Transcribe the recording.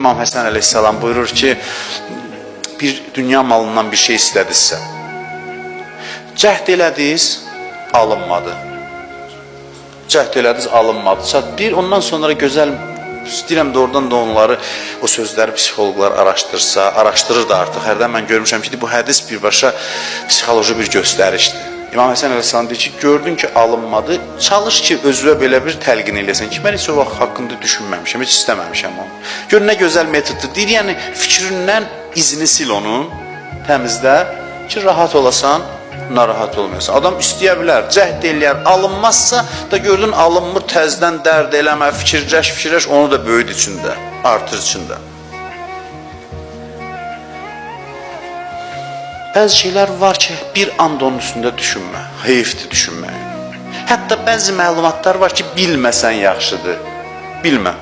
İmam Həsən əleyhissalam buyurur ki, bir dünya malından bir şey istədinizsə, cəhd elədiniz, alınmadı. Cəhd elədiniz, alınmadı. Bir, ondan sonra gözəl, istəyirəm də oradan da onları, o sözləri psixologlar araşdırır da artıq. Hərdən mən görmüşəm ki, bu hədis birbaşa psixoloji bir göstərişdir. İmam Həsən əleyhissalam deyir ki, gördün ki, alınmadı, çalış ki, özünə belə bir təlqin eləsən ki, mən heç o vaxt haqqında düşünməmişəm, heç istəməmişəm onu. Gör, nə gözəl metoddur. Deyir, yəni fikrindən izini sil onun, təmizlə ki, rahat olasan, narahat olmuyorsan. Adam istəyə bilər, cəhd eləyər, alınmazsa da gördün, alınmır, təzdən dərd eləmə, fikirləş, onu da böyüd içində, artır içində. Bəzi şeylər var ki, bir anda onun üstündə düşünmə, heyifdir düşünmək. Hətta bəzi məlumatlar var ki, bilməsən yaxşıdır, bilmə.